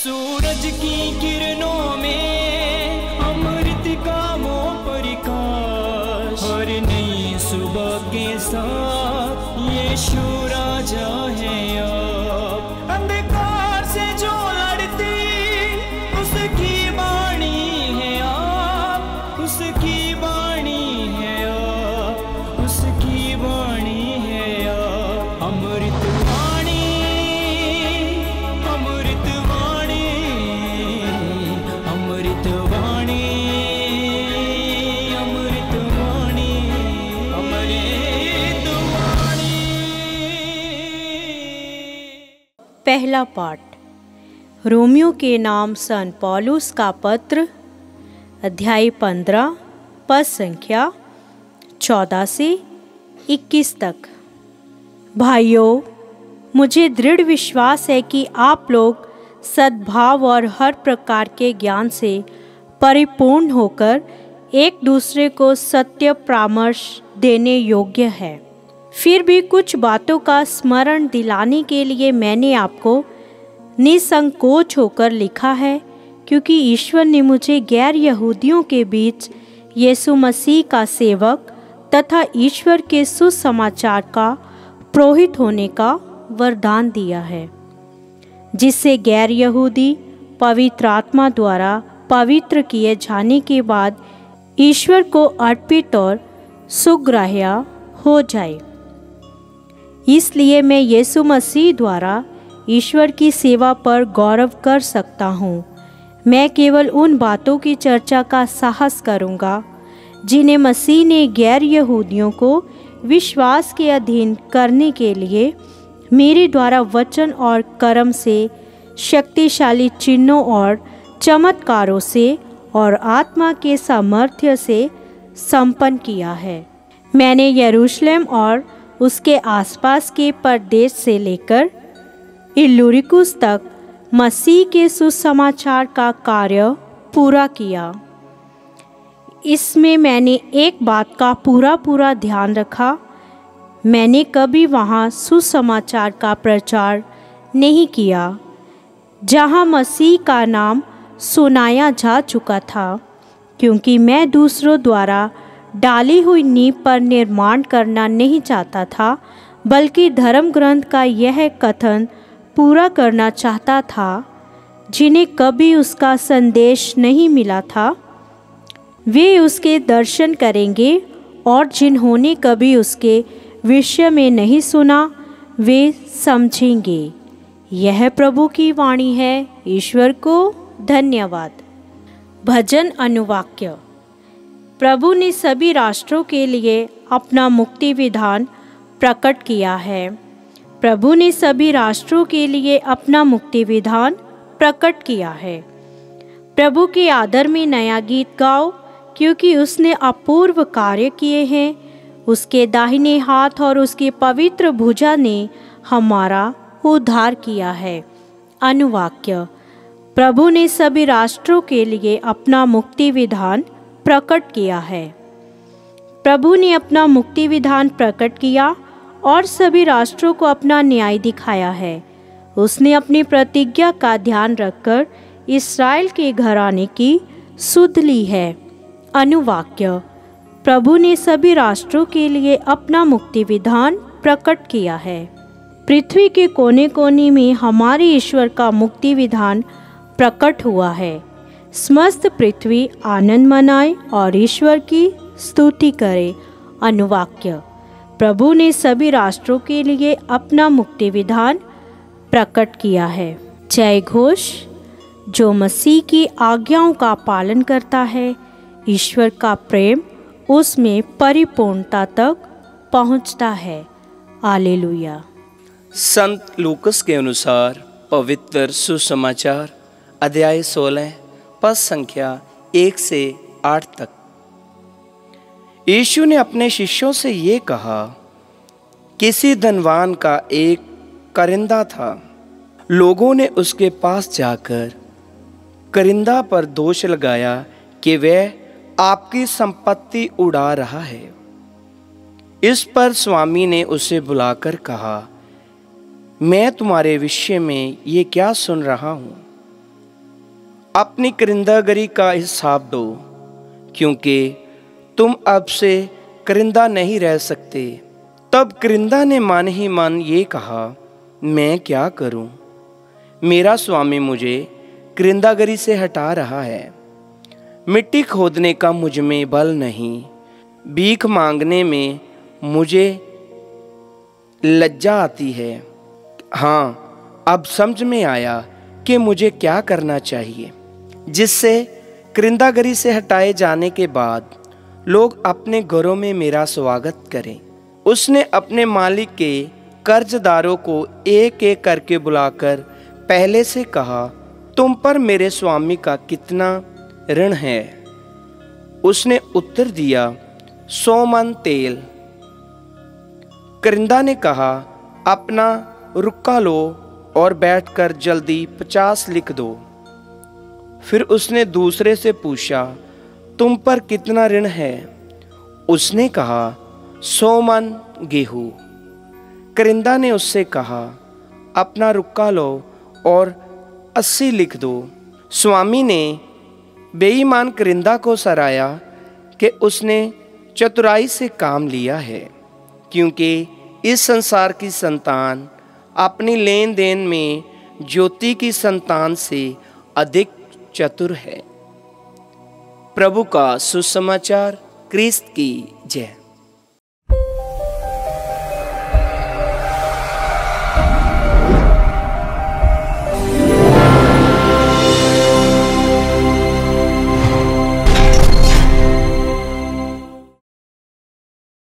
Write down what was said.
सूरज की किरणों में अमृत का वो प्रकाश, हर नई सुबह के साथ यीशु राजा है अब। अंधकार से जो लड़ती उसकी वाणी है आप, उसकी वाणी है आप, उसकी वाणी है आप। अमृतवाणी, अमृतवाणी, अमृतवाणी, अमृतवाणी, अमृतवाणी। पहला पाठ रोमियो के नाम सन पौलुस का पत्र, अध्याय 15, पद संख्या 14 से 21 तक। भाइयों, मुझे दृढ़ विश्वास है कि आप लोग सद्भाव और हर प्रकार के ज्ञान से परिपूर्ण होकर एक दूसरे को सत्य परामर्श देने योग्य है। फिर भी कुछ बातों का स्मरण दिलाने के लिए मैंने आपको निसंकोच होकर लिखा है, क्योंकि ईश्वर ने मुझे गैर यहूदियों के बीच यीशु मसीह का सेवक तथा ईश्वर के सुसमाचार का पुरोहित होने का वरदान दिया है, जिससे गैर यहूदी पवित्र आत्मा द्वारा पवित्र किए जाने के बाद ईश्वर को अर्पित और सुग्राह्य हो जाए। इसलिए मैं यीशु मसीह द्वारा ईश्वर की सेवा पर गौरव कर सकता हूँ। मैं केवल उन बातों की चर्चा का साहस करूँगा जिन्हें मसीह ने गैर यहूदियों को विश्वास के अधीन करने के लिए मेरे द्वारा वचन और कर्म से, शक्तिशाली चिन्हों और चमत्कारों से और आत्मा के सामर्थ्य से संपन्न किया है। मैंने यरूशलेम और उसके आसपास के प्रदेश से लेकर इल्लुरिकुस तक मसीह के सुसमाचार का कार्य पूरा किया। इसमें मैंने एक बात का पूरा ध्यान रखा। मैंने कभी वहाँ सुसमाचार का प्रचार नहीं किया जहाँ मसीह का नाम सुनाया जा चुका था, क्योंकि मैं दूसरों द्वारा डाली हुई नींव पर निर्माण करना नहीं चाहता था, बल्कि धर्म ग्रंथ का यह कथन पूरा करना चाहता था, जिन्हें कभी उसका संदेश नहीं मिला था वे उसके दर्शन करेंगे, और जिन्होंने कभी उसके विषय में नहीं सुना वे समझेंगे। यह प्रभु की वाणी है। ईश्वर को धन्यवाद। भजन अनुवाक्य। प्रभु ने सभी राष्ट्रों के लिए अपना मुक्ति विधान प्रकट किया है। प्रभु ने सभी राष्ट्रों के लिए अपना मुक्ति विधान प्रकट किया है। प्रभु के आदर में नया गीत गाओ, क्योंकि उसने अपूर्व कार्य किए हैं। उसके दाहिने हाथ और उसकी पवित्र भुजा ने हमारा उद्धार किया है। अनुवाक्य। प्रभु ने सभी राष्ट्रों के लिए अपना मुक्ति विधान प्रकट किया है। प्रभु ने अपना मुक्ति विधान प्रकट किया और सभी राष्ट्रों को अपना न्याय दिखाया है। उसने अपनी प्रतिज्ञा का ध्यान रखकर इस्राएल के घराने की सुध ली है। अनुवाक्य। प्रभु ने सभी राष्ट्रों के लिए अपना मुक्ति विधान प्रकट किया है। पृथ्वी के कोने कोने में हमारे ईश्वर का मुक्ति विधान प्रकट हुआ है। समस्त पृथ्वी आनंद मनाए और ईश्वर की स्तुति करे। अनुवाक्य। प्रभु ने सभी राष्ट्रों के लिए अपना मुक्ति विधान प्रकट किया है। जय घोष। जो मसीह की आज्ञाओं का पालन करता है, ईश्वर का प्रेम उसमें परिपूर्णता तक पहुंचता है। हालेलुया। संत लूकस के अनुसार पवित्र सुसमाचार, अध्याय 16, पद संख्या 1 से 8 तक। यीशु ने अपने शिष्यों से ये कहा, किसी धनवान का एक करिंदा था। लोगों ने उसके पास जाकर करिंदा पर दोष लगाया कि वह आपकी संपत्ति उड़ा रहा है। इस पर स्वामी ने उसे बुलाकर कहा, मैं तुम्हारे विषय में ये क्या सुन रहा हूँ? अपनी करिंदागरी का हिसाब दो, क्योंकि तुम अब से करिंदा नहीं रह सकते। तब करिंदा ने मन ही मन ये कहा, मैं क्या करूं? मेरा स्वामी मुझे करिंदागरी से हटा रहा है। मिट्टी खोदने का मुझ में बल नहीं, भीख मांगने में मुझे लज्जा आती है। हाँ, अब समझ में आया कि मुझे क्या करना चाहिए, जिससे करिंदागरी से हटाए जाने के बाद लोग अपने घरों में मेरा स्वागत करें। उसने अपने मालिक के कर्जदारों को एक एक करके बुलाकर पहले से कहा, तुम पर मेरे स्वामी का कितना ऋण है? उसने उत्तर दिया, 100 मन तेल। करिंदा ने कहा, अपना रुक्का लो और बैठकर जल्दी 50 लिख दो। फिर उसने दूसरे से पूछा, तुम पर कितना ऋण है? उसने कहा, 100 मन गेहूं। करिंदा ने उससे कहा, अपना रुक्का लो और 80 लिख दो। स्वामी ने बेईमान करिंदा को सराहा कि उसने चतुराई से काम लिया है, क्योंकि इस संसार की संतान अपनी लेन देन में ज्योति की संतान से अधिक चतुर है। प्रभु का सुसमाचार। क्रिस्त की जय।